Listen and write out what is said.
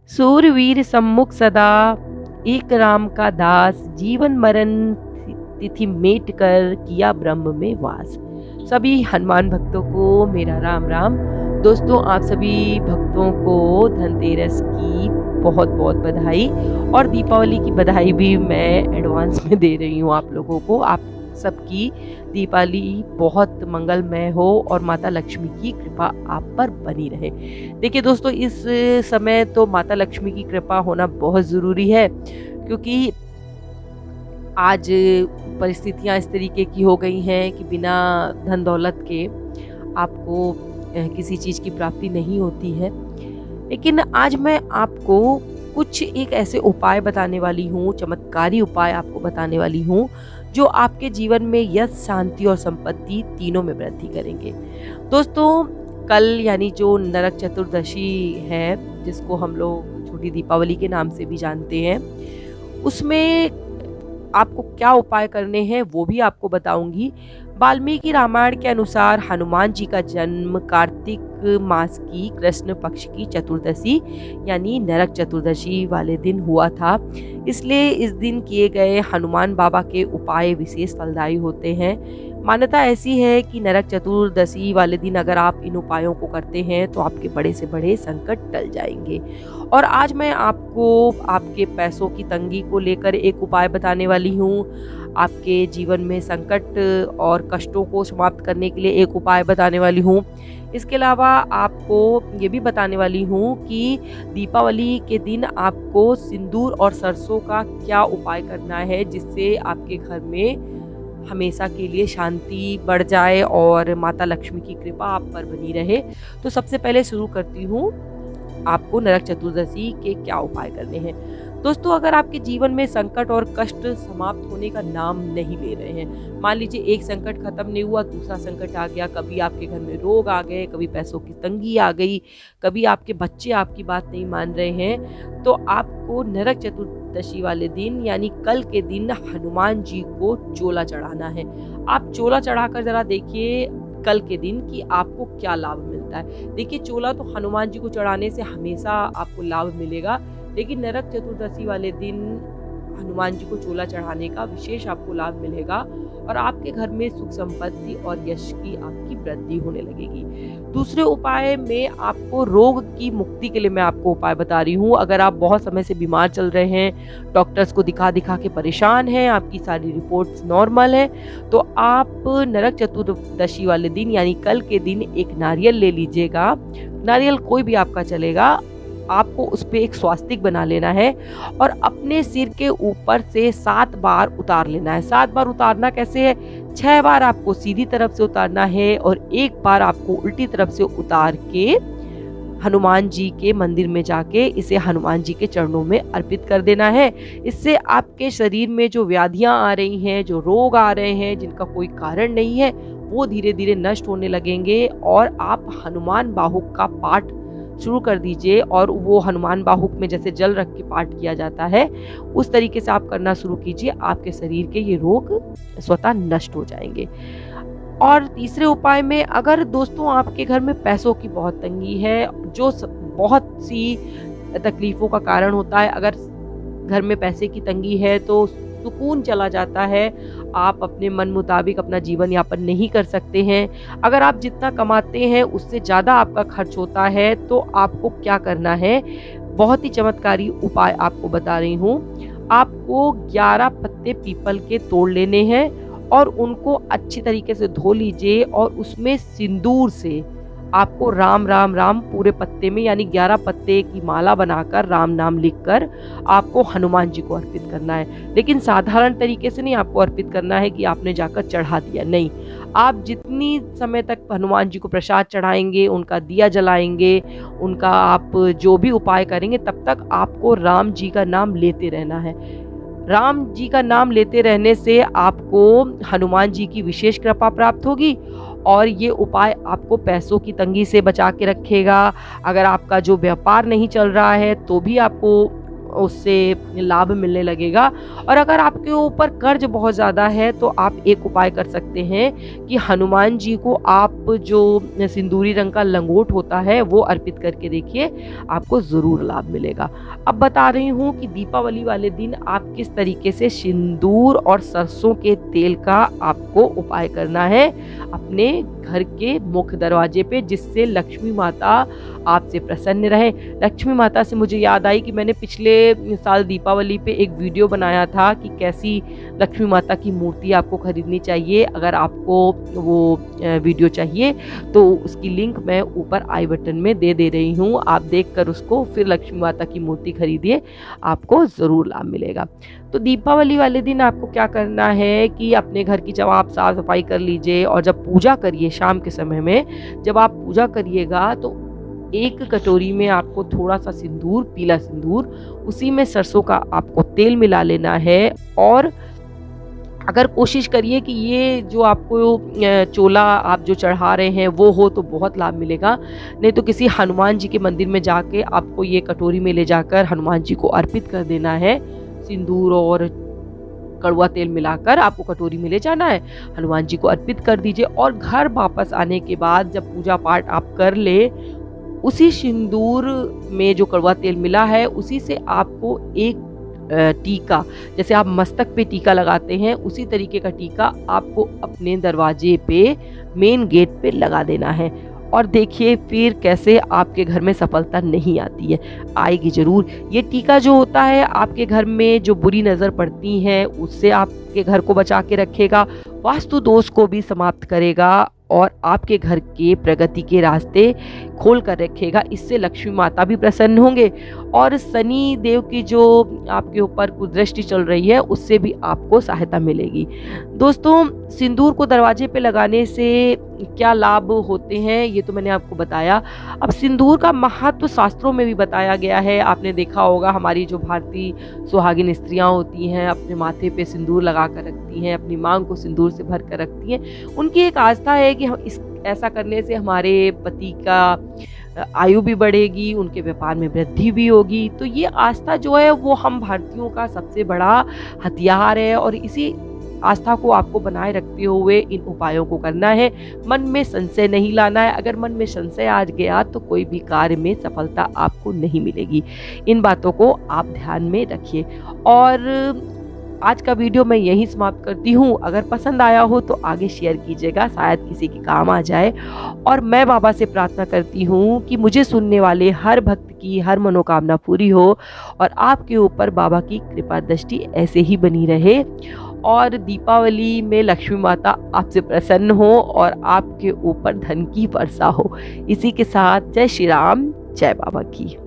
सूरवीर सम्मुख सदा, एक राम का दास, जीवन मरण तिथि मेट कर किया ब्रह्म में वास। सभी हनुमान भक्तों को मेरा राम राम। दोस्तों, आप सभी भक्तों को धनतेरस की बहुत बहुत बधाई और दीपावली की बधाई भी मैं एडवांस में दे रही हूँ आप लोगों को। आप सबकी दीपावली बहुत मंगलमय हो और माता लक्ष्मी की कृपा आप पर बनी रहे। देखिए दोस्तों, इस समय तो माता लक्ष्मी की कृपा होना बहुत ज़रूरी है, क्योंकि आज परिस्थितियाँ इस तरीके की हो गई हैं कि बिना धन दौलत के आपको किसी चीज़ की प्राप्ति नहीं होती है। लेकिन आज मैं आपको कुछ एक ऐसे उपाय बताने वाली हूँ, चमत्कारी उपाय आपको बताने वाली हूँ, जो आपके जीवन में यश, शांति और संपत्ति तीनों में वृद्धि करेंगे। दोस्तों, कल यानी जो नरक चतुर्दशी है, जिसको हम लोग छोटी दीपावली के नाम से भी जानते हैं, उसमें आपको क्या उपाय करने हैं वो भी आपको बताऊंगी। वाल्मीकि रामायण के अनुसार हनुमान जी का जन्म कार्तिक मास की कृष्ण पक्ष की चतुर्दशी यानी नरक चतुर्दशी वाले दिन हुआ था। इसलिए इस दिन किए गए हनुमान बाबा के उपाय विशेष फलदायी होते हैं। मान्यता ऐसी है कि नरक चतुर्दशी वाले दिन अगर आप इन उपायों को करते हैं तो आपके बड़े से बड़े संकट टल जाएंगे। और आज मैं आपको आपके पैसों की तंगी को लेकर एक उपाय बताने वाली हूँ। आपके जीवन में संकट और कष्टों को समाप्त करने के लिए एक उपाय बताने वाली हूँ। इसके अलावा आपको ये भी बताने वाली हूँ कि दीपावली के दिन आपको सिंदूर और सरसों का क्या उपाय करना है, जिससे आपके घर में हमेशा के लिए शांति बढ़ जाए और माता लक्ष्मी की कृपा आप पर बनी रहे। तो सबसे पहले शुरू करती हूँ आपको नरक चतुर्दशी के क्या उपाय करने हैं। दोस्तों, अगर आपके जीवन में संकट और कष्ट समाप्त होने का नाम नहीं ले रहे हैं, मान लीजिए एक संकट खत्म नहीं हुआ, दूसरा संकट आ गया, कभी आपके घर में रोग आ गए, कभी पैसों की तंगी आ गई, कभी आपके बच्चे आपकी बात नहीं मान रहे हैं, तो आपको नरक चतुर्दशी वाले दिन यानी कल के दिन हनुमान जी को चोला चढ़ाना है। आप चोला चढ़ाकर जरा देखिए कल के दिन कि आपको क्या लाभ मिलता है। देखिए, चोला तो हनुमान जी को चढ़ाने से हमेशा आपको लाभ मिलेगा, लेकिन नरक चतुर्दशी वाले दिन हनुमान जी को चोला चढ़ाने का विशेष आपको लाभ मिलेगा और आपके घर में सुख संपत्ति और यश की आपकी वृद्धि होने लगेगी। दूसरे उपाय में आपको रोग की मुक्ति के लिए मैं आपको उपाय बता रही हूँ। अगर आप बहुत समय से बीमार चल रहे हैं, डॉक्टर्स को दिखा दिखा के परेशान हैं, आपकी सारी रिपोर्ट्स नॉर्मल है, तो आप नरक चतुर्दशी वाले दिन यानी कल के दिन एक नारियल ले लीजिएगा। नारियल कोई भी आपका चलेगा। आपको उस पे एक स्वास्तिक बना लेना है और अपने सिर के ऊपर से 7 बार उतार लेना है। 7 बार उतारना कैसे है? 6 बार आपको सीधी तरफ से उतारना है और 1 बार आपको उल्टी तरफ से उतार के हनुमान जी के मंदिर में जाके इसे हनुमान जी के चरणों में अर्पित कर देना है। इससे आपके शरीर में जो व्याधियां आ रही हैं, जो रोग आ रहे हैं, जिनका कोई कारण नहीं है, वो धीरे धीरे नष्ट होने लगेंगे और आप हनुमान बाहुक का पाठ शुरू कर दीजिए। और वो हनुमान बाहुक में जैसे जल रख के पाठ किया जाता है, उस तरीके से आप करना शुरू कीजिए। आपके शरीर के ये रोग स्वतः नष्ट हो जाएंगे। और तीसरे उपाय में, अगर दोस्तों आपके घर में पैसों की बहुत तंगी है, जो बहुत सी तकलीफों का कारण होता है, अगर घर में पैसे की तंगी है तो सुकून चला जाता है, आप अपने मन मुताबिक अपना जीवन यापन नहीं कर सकते हैं, अगर आप जितना कमाते हैं उससे ज़्यादा आपका खर्च होता है, तो आपको क्या करना है? बहुत ही चमत्कारी उपाय आपको बता रही हूँ। आपको 11 पत्ते पीपल के तोड़ लेने हैं और उनको अच्छी तरीके से धो लीजिए और उसमें सिंदूर से आपको राम राम राम पूरे पत्ते में यानी 11 पत्ते की माला बनाकर राम नाम लिखकर आपको हनुमान जी को अर्पित करना है। लेकिन साधारण तरीके से नहीं आपको अर्पित करना है कि आपने जाकर चढ़ा दिया, नहीं। आप जितनी समय तक हनुमान जी को प्रसाद चढ़ाएंगे, उनका दिया जलाएंगे, उनका आप जो भी उपाय करेंगे, तब तक आपको राम जी का नाम लेते रहना है। राम जी का नाम लेते रहने से आपको हनुमान जी की विशेष कृपा प्राप्त होगी और ये उपाय आपको पैसों की तंगी से बचा के रखेगा। अगर आपका जो व्यापार नहीं चल रहा है तो भी आपको उससे लाभ मिलने लगेगा। और अगर आपके ऊपर कर्ज बहुत ज़्यादा है तो आप एक उपाय कर सकते हैं कि हनुमान जी को आप जो सिंदूरी रंग का लंगोट होता है वो अर्पित करके देखिए, आपको ज़रूर लाभ मिलेगा। अब बता रही हूँ कि दीपावली वाले दिन आप किस तरीके से सिंदूर और सरसों के तेल का आपको उपाय करना है अपने घर के मुख्य दरवाजे पे, जिससे लक्ष्मी माता आपसे प्रसन्न रहे। लक्ष्मी माता से मुझे याद आई कि मैंने पिछले साल दीपावली पे एक वीडियो बनाया था कि कैसी लक्ष्मी माता की मूर्ति आपको खरीदनी चाहिए। अगर आपको वो वीडियो चाहिए तो उसकी लिंक मैं ऊपर आई बटन में दे रही हूँ, आप देखकर उसको फिर लक्ष्मी माता की मूर्ति खरीदिए, आपको ज़रूर लाभ मिलेगा। तो दीपावली वाले दिन आपको क्या करना है कि अपने घर की जब आप साफ सफाई कर लीजिए और जब पूजा करिए शाम के समय में, जब आप पूजा करिएगा तो एक कटोरी में आपको थोड़ा सा सिंदूर, पीला सिंदूर, उसी में सरसों का आपको तेल मिला लेना है। और अगर कोशिश करिए कि ये जो आपको चोला आप जो चढ़ा रहे हैं वो हो तो बहुत लाभ मिलेगा। नहीं तो किसी हनुमान जी के मंदिर में जाके आपको ये कटोरी में ले जाकर हनुमान जी को अर्पित कर देना है। सिंदूर और कड़वा तेल मिलाकर आपको कटोरी में ले जाना है, हनुमान जी को अर्पित कर दीजिए। और घर वापस आने के बाद जब पूजा पाठ आप कर ले, उसी सिंदूर में जो कड़वा तेल मिला है उसी से आपको एक टीका, जैसे आप मस्तक पे टीका लगाते हैं उसी तरीके का टीका आपको अपने दरवाजे पे, मेन गेट पे लगा देना है। और देखिए फिर कैसे आपके घर में सफलता नहीं आती है, आएगी ज़रूर। ये टीका जो होता है आपके घर में जो बुरी नज़र पड़ती है उससे आपके घर को बचा के रखेगा, वास्तु दोष को भी समाप्त करेगा और आपके घर के प्रगति के रास्ते खोल कर रखेगा। इससे लक्ष्मी माता भी प्रसन्न होंगे और शनि देव की जो आपके ऊपर कुदृष्टि चल रही है उससे भी आपको सहायता मिलेगी। दोस्तों, सिंदूर को दरवाजे पे लगाने से क्या लाभ होते हैं ये तो मैंने आपको बताया। अब सिंदूर का महत्व शास्त्रों में भी बताया गया है। आपने देखा होगा हमारी जो भारतीय सुहागिन स्त्रियां होती हैं अपने माथे पे सिंदूर लगा कर रखती हैं, अपनी मांग को सिंदूर से भर कर रखती हैं। उनकी एक आस्था है कि हम ऐसा करने से हमारे पति का आयु भी बढ़ेगी, उनके व्यापार में वृद्धि भी होगी। तो ये आस्था जो है वो हम भारतीयों का सबसे बड़ा हथियार है और इसी आस्था को आपको बनाए रखते हुए इन उपायों को करना है। मन में संशय नहीं लाना है। अगर मन में संशय आ गया तो कोई भी कार्य में सफलता आपको नहीं मिलेगी। इन बातों को आप ध्यान में रखिए। और आज का वीडियो मैं यहीं समाप्त करती हूँ। अगर पसंद आया हो तो आगे शेयर कीजिएगा, शायद किसी के काम आ जाए। और मैं बाबा से प्रार्थना करती हूँ कि मुझे सुनने वाले हर भक्त की हर मनोकामना पूरी हो और आपके ऊपर बाबा की कृपा दृष्टि ऐसे ही बनी रहे और दीपावली में लक्ष्मी माता आपसे प्रसन्न हो और आपके ऊपर धन की वर्षा हो। इसी के साथ जय श्री राम, जय बाबा की।